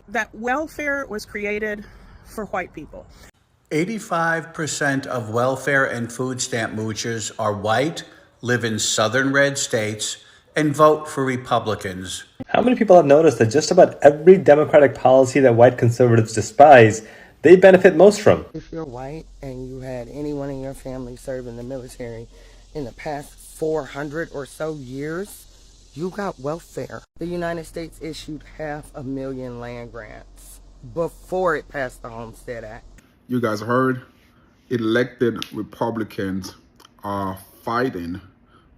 that welfare was created for white people. 85% of welfare and food stamp moochers are white, live in southern red states, and vote for Republicans. How many people have noticed that just about every Democratic policy that white conservatives despise, they benefit most from? If you're white and you had anyone in your family serve in the military in the past 400 or so years, you got welfare. The United States issued 500,000 land grants before it passed the Homestead Act. You guys heard elected Republicans are fighting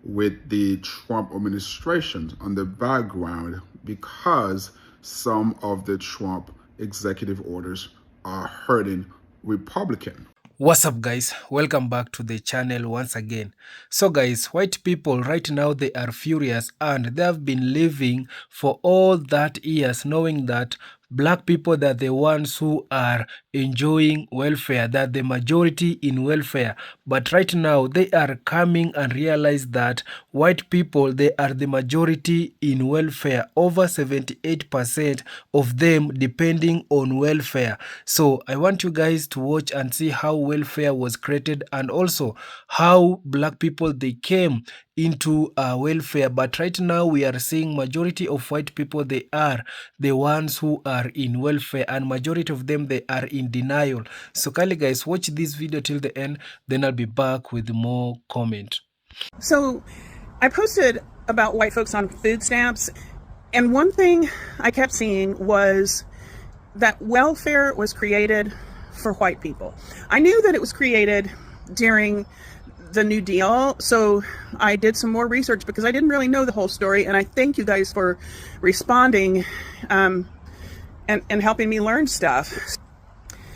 with the Trump administration on the background because some of the Trump executive orders are hurting Republicans. What's up guys, welcome back to the channel once again. So guys, white people right now, they are furious and they have been living for all that years knowing that black people, that the ones who are enjoying welfare, that the majority in welfare. But right now they are coming and realize that white people, they are the majority in welfare. Over 78% of them depending on welfare. So I want you guys to watch and see how welfare was created and also how black people, they came into welfare. But right now we are seeing majority of white people, they are the ones who are in welfare, and majority of them, they are in denial. So kindly guys, watch this video till the end, then I'll be back with more comment. So I posted about white folks on food stamps, and one thing I kept seeing was that welfare was created for white people. I knew that it was created during the New Deal, so I did some more research because I didn't really know the whole story, and I thank you guys for responding and helping me learn stuff.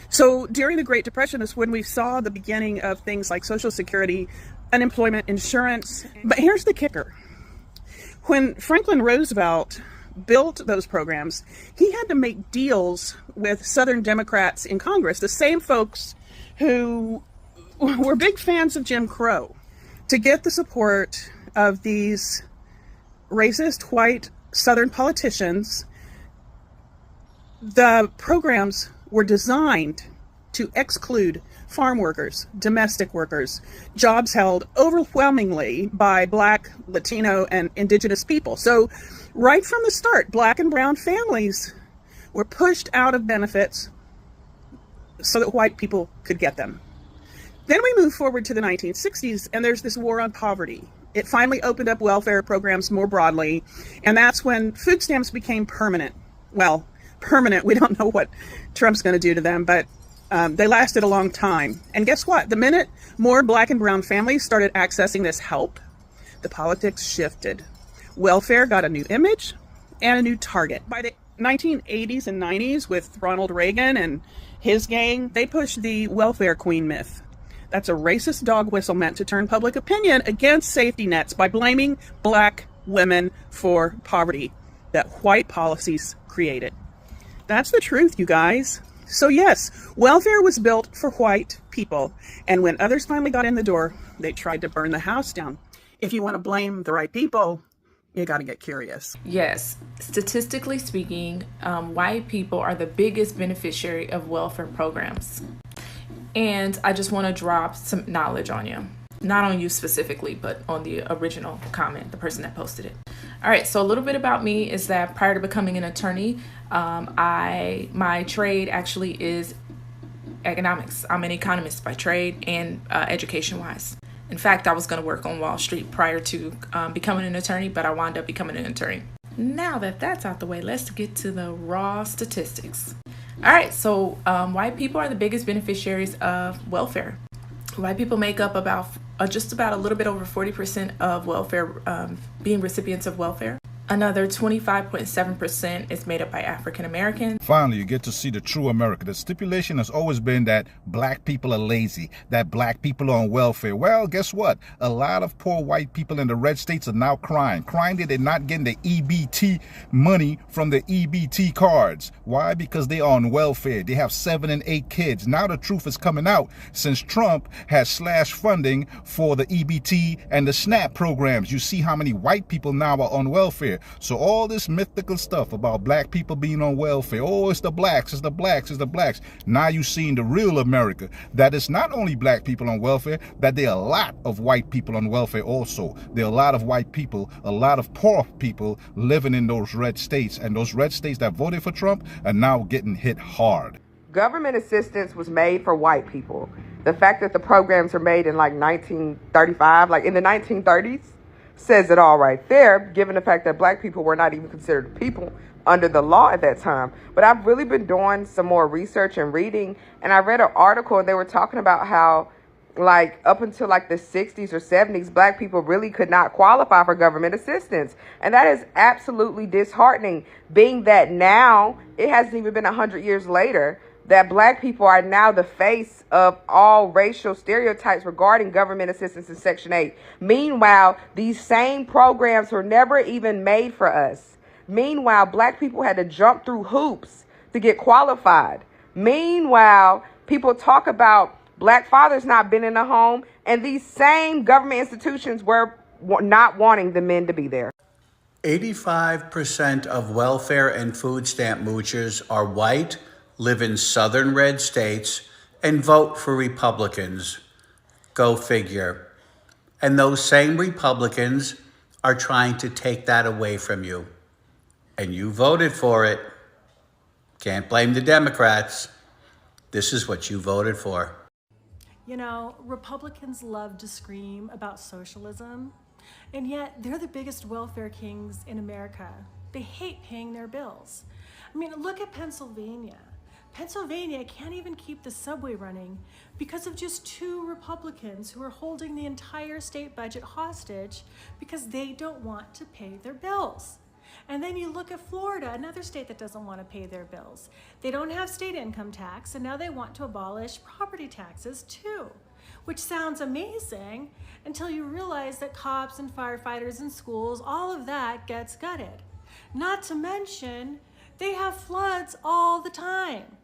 So during the Great Depression is when we saw the beginning of things like Social Security, unemployment insurance. But here's the kicker. When Franklin Roosevelt built those programs, he had to make deals with Southern Democrats in Congress, the same folks who were big fans of Jim Crow, to get the support of these racist white Southern politicians. The programs were designed to exclude farm workers, domestic workers, jobs held overwhelmingly by Black, Latino, and Indigenous people. So right from the start, Black and brown families were pushed out of benefits so that white people could get them. Then we move forward to the 1960s, and there's this war on poverty. It finally opened up welfare programs more broadly, and that's when food stamps became permanent. Well, permanent, we don't know what Trump's going to do to them, but they lasted a long time. And guess what? The minute more Black and brown families started accessing this help, the politics shifted. Welfare got a new image and a new target. By the 1980s and 90s, with Ronald Reagan and his gang, they pushed the welfare queen myth. That's a racist dog whistle meant to turn public opinion against safety nets by blaming Black women for poverty that white policies created. That's the truth, you guys. So yes, welfare was built for white people, and when others finally got in the door, they tried to burn the house down. If you want to blame the right people, you got to get curious. Yes, statistically speaking, white people are the biggest beneficiary of welfare programs. And I just want to drop some knowledge on you. Not on you specifically, but on the original comment, the person that posted it. All right, so a little bit about me is that prior to becoming an attorney, my trade actually is economics. I'm an economist by trade and education-wise. In fact, I was going to work on Wall Street prior to becoming an attorney, but I wound up becoming an attorney. Now that that's out the way, let's get to the raw statistics. All right, so white people are the biggest beneficiaries of welfare. White people make up about just about a little bit over 40% of welfare, being recipients of welfare. Another 25.7% is made up by African Americans. Finally, you get to see the true America. The stipulation has always been that black people are lazy, that black people are on welfare. Well, guess what? A lot of poor white people in the red states are now crying that they're not getting the EBT money from the EBT cards. Why? Because they are on welfare. They have 7 and 8 kids. Now the truth is coming out since Trump has slashed funding for the EBT and the SNAP programs. You see how many white people now are on welfare. welfare. So all this mythical stuff about black people being on welfare, oh, it's the blacks, it's the blacks, it's the blacks. Now you've seen the real America, that it's not only black people on welfare, that there are a lot of white people on welfare also. There are a lot of white people, a lot of poor people living in those red states, and those red states that voted for Trump are now getting hit hard. Government assistance was made for white people. The fact that the programs were made in like 1935, like in the 1930s, says it all right there, given the fact that black people were not even considered people under the law at that time. But I've really been doing some more research and reading, and I read an article and they were talking about how like up until like the 60s or 70s, black people really could not qualify for government assistance. And that is absolutely disheartening, being that now it hasn't even been 100 years later that black people are now the face of all racial stereotypes regarding government assistance in Section 8. Meanwhile, these same programs were never even made for us. Meanwhile, black people had to jump through hoops to get qualified. Meanwhile, people talk about black fathers not being in the home, and these same government institutions were not wanting the men to be there. 85% of welfare and food stamp moochers are white, live in southern red states, and vote for Republicans. Go figure. And those same Republicans are trying to take that away from you. And you voted for it. Can't blame the Democrats. This is what you voted for. You know, Republicans love to scream about socialism, and yet they're the biggest welfare kings in America. They hate paying their bills. I mean, look at Pennsylvania. Pennsylvania can't even keep the subway running because of just 2 Republicans who are holding the entire state budget hostage because they don't want to pay their bills. And then you look at Florida, another state that doesn't want to pay their bills. They don't have state income tax, and now they want to abolish property taxes too, which sounds amazing until you realize that cops and firefighters and schools, all of that gets gutted. Not to mention, they have floods all the time.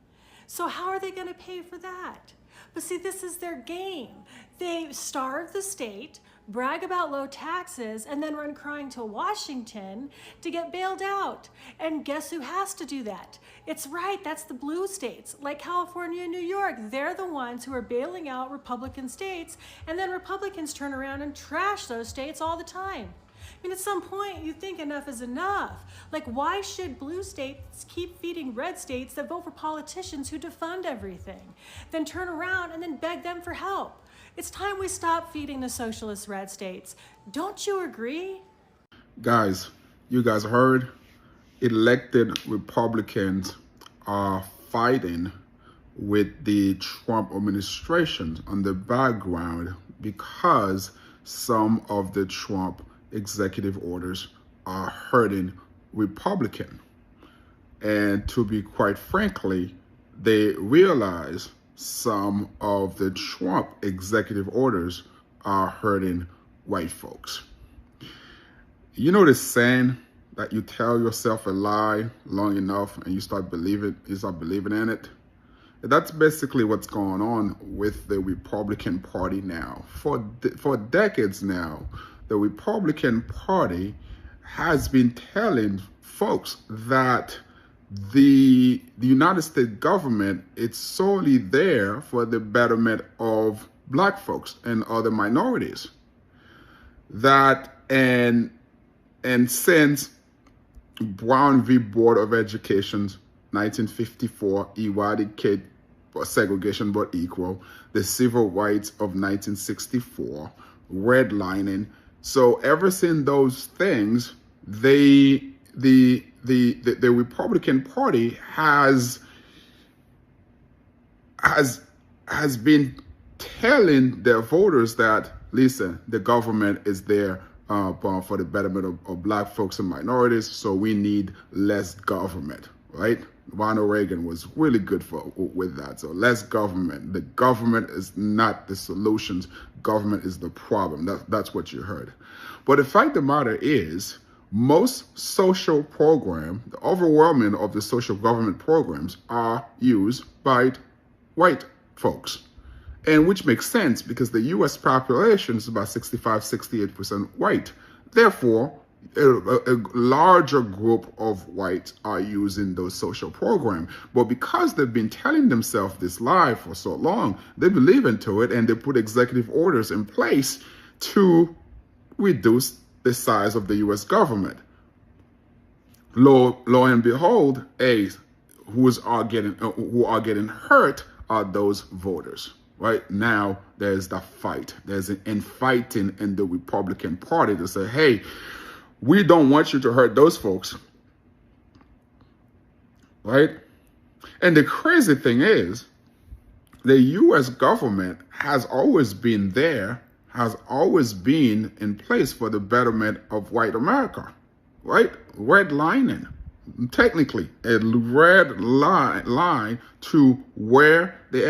So how are they going to pay for that? But see, this is their game. They starve the state, brag about low taxes, and then run crying to Washington to get bailed out. And guess who has to do that? It's right, that's the blue states, like California and New York. They're the ones who are bailing out Republican states, and then Republicans turn around and trash those states all the time. I mean, at some point, you think enough is enough. Like, why should blue states keep feeding red states that vote for politicians who defund everything, then turn around and then beg them for help? It's time we stop feeding the socialist red states. Don't you agree? Guys, you guys heard? Elected Republicans are fighting with the Trump administration on the background because some of the Trump executive orders are hurting Republican. And to be quite frankly, they realize some of the Trump executive orders are hurting white folks. You know this saying that you tell yourself a lie long enough and you start believing in it? That's basically what's going on with the Republican Party now. For decades now, the Republican Party has been telling folks that the United States government is solely there for the betterment of black folks and other minorities. That and since Brown v. Board of Education's 1954 eradicate segregation but equal, the Civil Rights of 1964, redlining. So ever since those things, the Republican Party has been telling their voters that, listen, the government is there for the betterment of black folks and minorities, so we need less government, right? Ronald Reagan was really good with that. So less government. The government is not the solutions. Government is the problem. That's what you heard. But the fact of the matter is, most social programs, the overwhelming of the social government programs are used by white folks. And which makes sense because the U.S. population is about 65, 68% white. Therefore, a larger group of whites are using those social programs. But because they've been telling themselves this lie for so long, they believe into it, and they put executive orders in place to reduce the size of the U.S. government. Lo and behold, who are getting hurt are those voters. Right now, there's the fight. There's an infighting in the Republican Party to say, "Hey, we don't want you to hurt those folks." Right? And the crazy thing is, the U.S. government has always been there, has always been in place for the betterment of white America. Right? Redlining, technically a red line to where the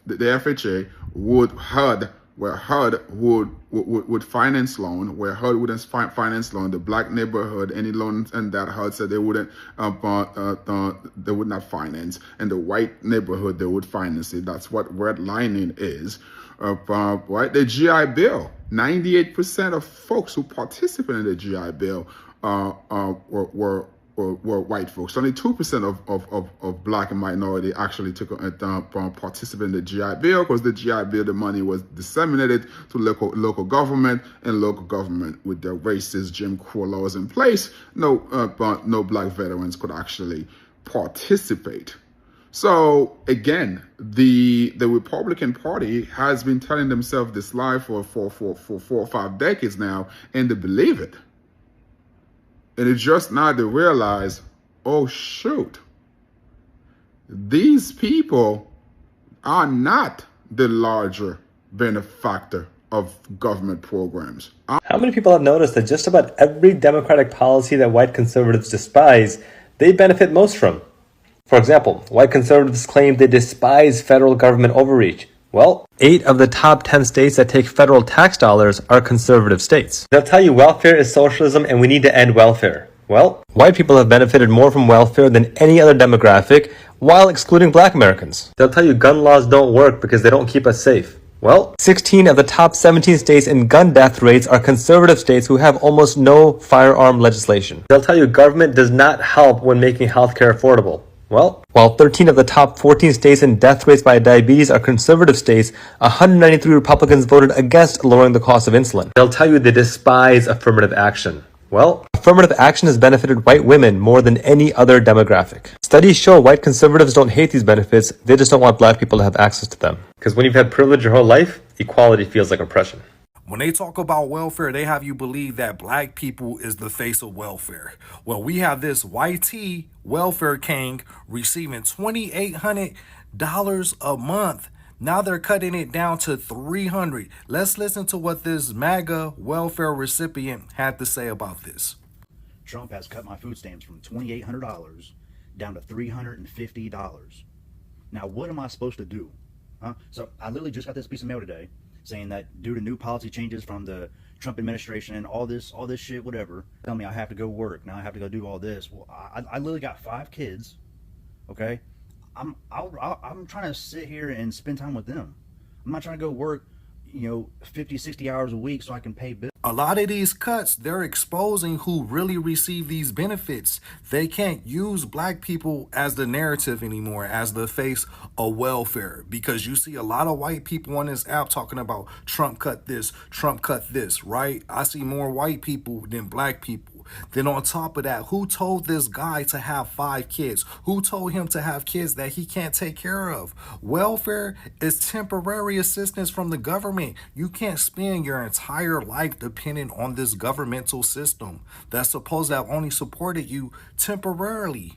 FHA would HUD, where HUD would finance loan, where HUD would finance loan the black neighborhood, any loans, and that HUD said they wouldn't, they would not finance, and the white neighborhood they would finance it. That's what redlining is. Right, the GI Bill. 98% of folks who participated in the GI Bill were white folks. Only 2% of black and minority actually participated in the GI Bill, because the GI Bill, the money was disseminated to local government, and local government, with their racist Jim Crow laws in place, no black veterans could actually participate. So again, the Republican Party has been telling themselves this lie for 4 or 5 decades now, and they believe it. And it's just now they realize, oh shoot, these people are not the larger benefactor of government programs. How many people have noticed that just about every democratic policy that white conservatives despise, they benefit most from? For example, white conservatives claim they despise federal government overreach. Well, 8 of the top 10 states that take federal tax dollars are conservative states. They'll tell you welfare is socialism and we need to end welfare. Well, white people have benefited more from welfare than any other demographic, while excluding black Americans. They'll tell you gun laws don't work because they don't keep us safe. Well, 16 of the top 17 states in gun death rates are conservative states who have almost no firearm legislation. They'll tell you government does not help when making healthcare affordable. Well, while 13 of the top 14 states in death rates by diabetes are conservative states, 193 Republicans voted against lowering the cost of insulin. They'll tell you they despise affirmative action. Well, affirmative action has benefited white women more than any other demographic. Studies show white conservatives don't hate these benefits, they just don't want black people to have access to them. Because when you've had privilege your whole life, equality feels like oppression. When they talk about welfare, they have you believe that black people is the face of welfare. Well, we have this YT welfare king receiving $2,800 a month. Now they're cutting it down to $300. Let's listen to what this MAGA welfare recipient had to say about this. Trump has cut my food stamps from $2,800 down to $350. Now, what am I supposed to do? So I literally just got this piece of mail today saying that due to new policy changes from the Trump administration and all this shit, whatever, tell me I have to go work. Now I have to go do all this. Well, I literally got 5 kids. Okay, I'm trying to sit here and spend time with them. I'm not trying to go work, 50, 60 hours a week so I can pay bills. A lot of these cuts, they're exposing who really receive these benefits. They can't use black people as the narrative anymore, as the face of welfare, because you see a lot of white people on this app talking about Trump cut this, right? I see more white people than black people. Then on top of that, who told this guy to have 5 kids? Who told him to have kids that he can't take care of? Welfare is temporary assistance from the government. You can't spend your entire life dependent on this governmental system that's supposed to have only supported you temporarily.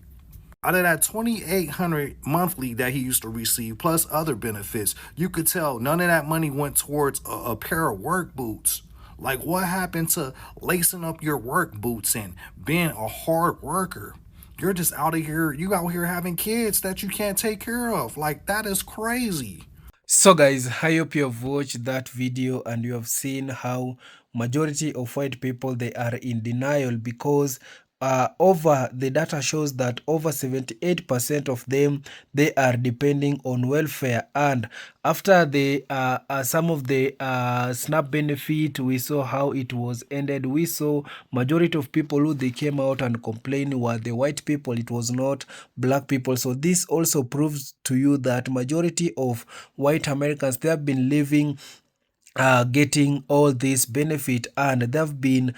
Out of that $2,800 monthly that he used to receive, plus other benefits, you could tell none of that money went towards a pair of work boots. Like, what happened to lacing up your work boots and being a hard worker? You're just out here having kids that you can't take care of. Like, that is crazy. So guys, I hope you have watched that video and you have seen how majority of white people, they are in denial because over the data shows that over 78% of them, they are depending on welfare. And after the some of the SNAP benefit, we saw how it was ended. We saw majority of people who they came out and complained were the white people. It was not black people. So this also proves to you that majority of white Americans, they have been living getting all this benefit, and they've been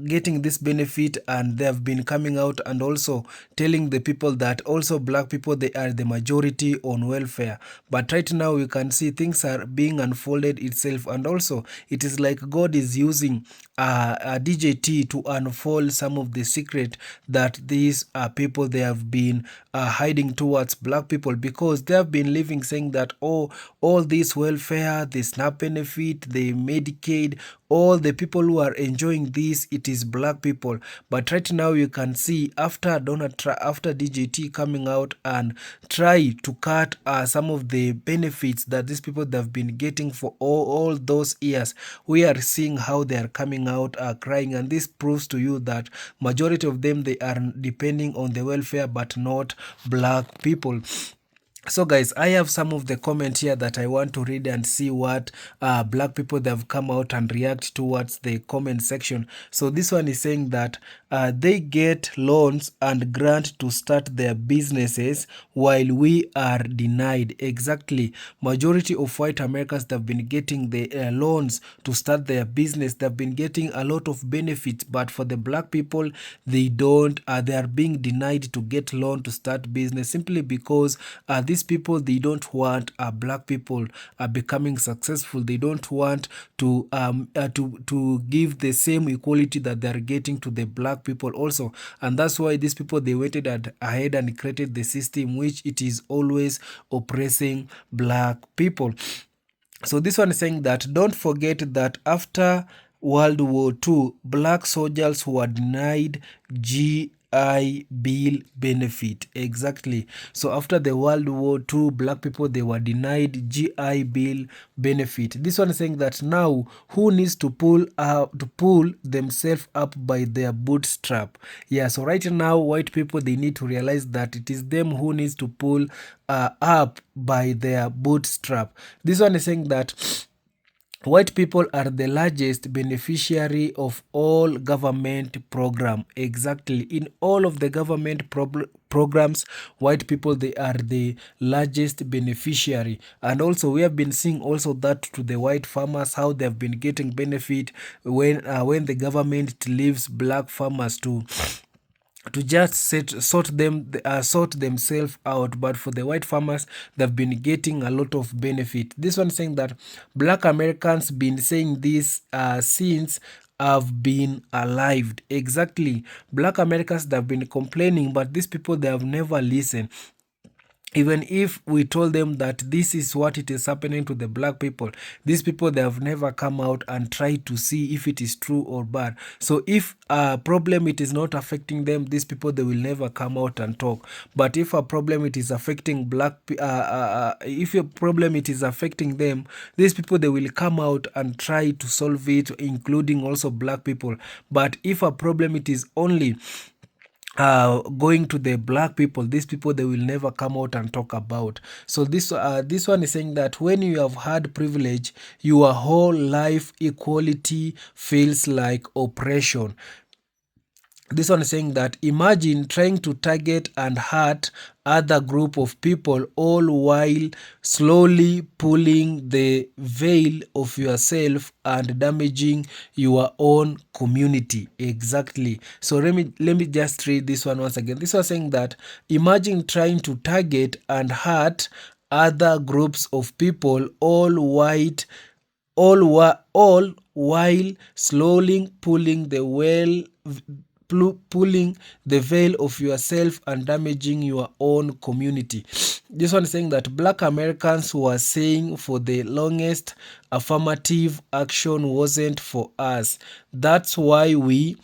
getting this benefit, and they've been coming out and also telling the people that also black people, they are the majority on welfare. But right now you can see things are being unfolded itself, and also it is like God is using DJT to unfold some of the secret that these people, they have been hiding towards black people, because they have been living saying that, oh, all this welfare, the SNAP benefit, the Medicaid, all the people who are enjoying this, it is black people. But right now you can see after after DJT coming out and try to cut some of the benefits that these people have been getting for all those years, we are seeing how they are coming out crying. And this proves to you that majority of them, they are depending on the welfare, but not black people. So guys, I have some of the comment here that I want to read and see what black people that have come out and react towards the comment section. So this one is saying that they get loans and grant to start their businesses while we are denied. Exactly. Majority of white Americans that have been getting the loans to start their business. They've been getting a lot of benefits, but for the black people, they don't. They are being denied to get loan to start business simply because these people, they don't want black people becoming successful. They don't want to give the same equality that they're getting to the black people also. And that's why these people, they waited ahead and created the system which it is always oppressing black people. So this one is saying that don't forget that after World War II, black soldiers were denied GI Bill benefit. Exactly. So after the World War II, black people, they were denied GI Bill benefit. This one is saying that now who needs to pull themselves up by their bootstrap? Yeah, so right now white people, they need to realize that it is them who needs to pull up by their bootstrap. This one is saying that white people are the largest beneficiary of all government program. Exactly. In all of the government programs, white people, they are the largest beneficiary. And also we have been seeing also that to the white farmers, how they have been getting benefit when the government leaves black farmers to just sort themselves out. But for the white farmers, they've been getting a lot of benefit. This one saying that black Americans been saying this since have been alive. Exactly. Black Americans, they've been complaining, but these people, they have never listened. Even if we told them that this is what it is happening to the black people, these people, they have never come out and tried to see if it is true or bad. So if a problem, it is not affecting them, these people, they will never come out and talk. But if a problem, it is affecting if a problem, it is affecting them, these people, they will come out and try to solve it, including also black people. But if a problem, it is only going to the black people, these people, they will never come out and talk about. So this one is saying that when you have had privilege, your whole life equality feels like oppression. This one is saying that imagine trying to target and hurt other group of people, all while slowly pulling the veil of yourself and damaging your own community. Exactly. So let me just read this one once again. This was saying that imagine trying to target and hurt other groups of people, all while slowly pulling the veil of yourself and damaging your own community. This one is saying that black Americans were saying for the longest, affirmative action wasn't for us. That's why we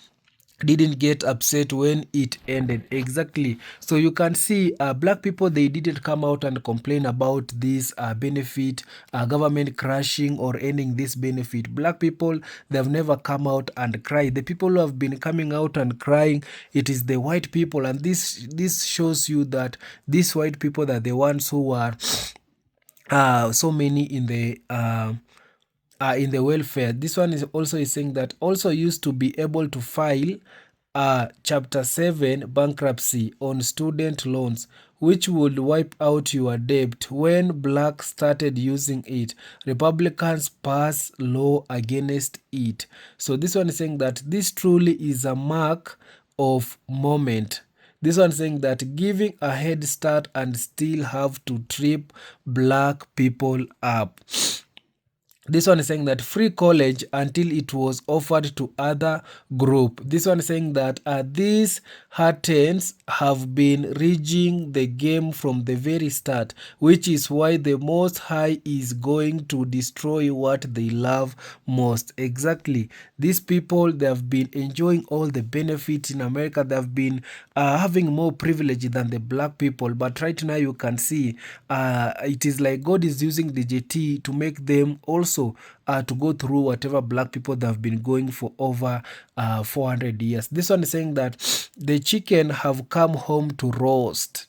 didn't get upset when it ended. Exactly. So you can see black people, they didn't come out and complain about this benefit, government crashing or ending this benefit. Black people, they have never come out and cried. The people who have been coming out and crying, it is the white people. And this shows you that these white people are the ones who are so many in the welfare. This one is also saying that also used to be able to file Chapter 7 bankruptcy on student loans, which would wipe out your debt. When blacks started using it, Republicans passed law against it. So this one is saying that this truly is a mark of moment. This one saying that giving a head start and still have to trip black people up. This one is saying that free college until it was offered to other group. This one is saying that these hatens have been rigging the game from the very start, which is why the Most High is going to destroy what they love most. Exactly. These people, they have been enjoying all the benefits in America. They have been having more privilege than the black people. But right now you can see it is like God is using the JT to make them also to go through whatever black people that have been going for over 400 years. This one is saying that the chicken have come home to roast.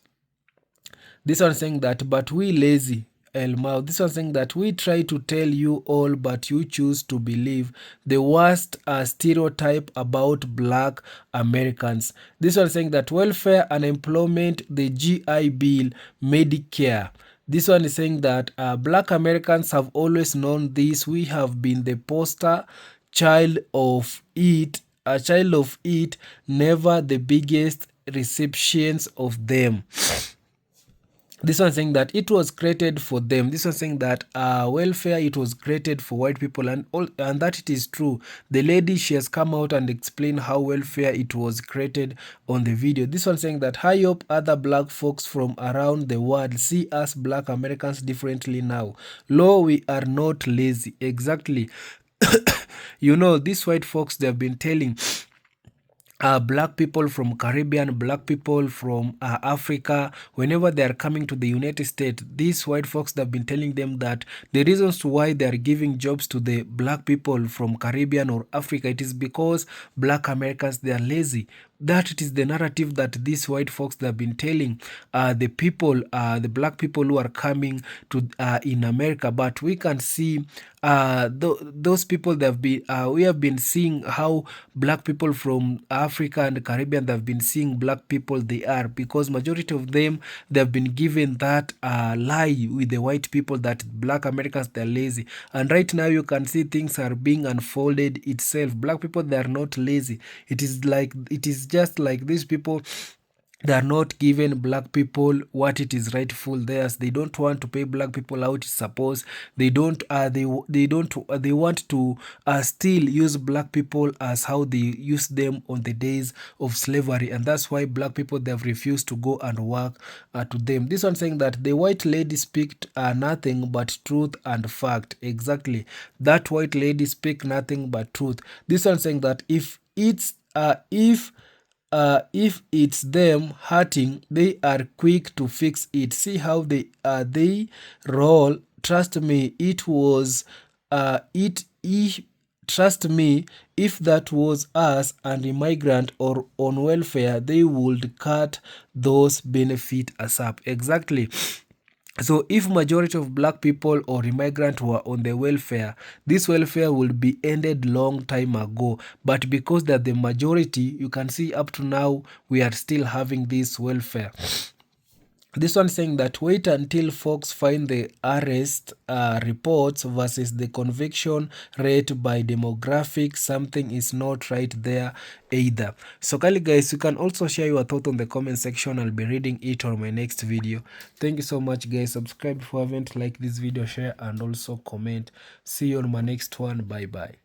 This one is saying that, but we lazy. Elmau. This one saying that we try to tell you all, but you choose to believe the worst stereotype about black Americans. This one saying that welfare, unemployment, the GI Bill, Medicare. This one is saying that black Americans have always known this. We have been the poster child of it, never the biggest recipients of them. This one saying that it was created for them. This one saying that welfare, it was created for white people, and that it is true. The lady, she has come out and explained how welfare it was created on the video. This one saying that I hope other black folks from around the world see us black Americans differently now. Lo, we are not lazy. Exactly. You know, these white folks, they have been telling black people from Caribbean, black people from Africa, whenever they are coming to the United States, these white folks that have been telling them that the reasons why they are giving jobs to the black people from Caribbean or Africa, it is because black Americans, they are lazy. That it is the narrative that these white folks that have been telling the people, the black people who are coming to in America. But we can see those people that have been, we have been seeing how black people from Africa and the Caribbean, that have been seeing black people they are, because majority of them, they have been given that lie with the white people that black Americans, they're lazy. And right now you can see things are being unfolded itself. Black people, they are not lazy. It is just like these people, they are not giving black people what it is rightful theirs. They don't want to pay black people how it is supposed. They don't they want to still use black people as how they used them on the days of slavery, and that's why black people, they have refused to go and work to them. This one saying that the white lady speak nothing but truth and fact. Exactly. That white lady speak nothing but truth. This one saying that if it's them hurting, they are quick to fix it. See how they roll. Trust me, trust me, if that was us and a migrant or on welfare, they would cut those benefits us up. Exactly. So if majority of black people or immigrant were on the welfare, this welfare would be ended long time ago. But because they're the majority, you can see up to now, we are still having this welfare. This one saying that wait until folks find the arrest reports versus the conviction rate by demographics. Something is not right there either. So kindly guys, you can also share your thought on the comment section. I'll be reading it on my next video. Thank you so much guys. Subscribe if you haven't, like this video, share and also comment. See you on my next one. Bye bye.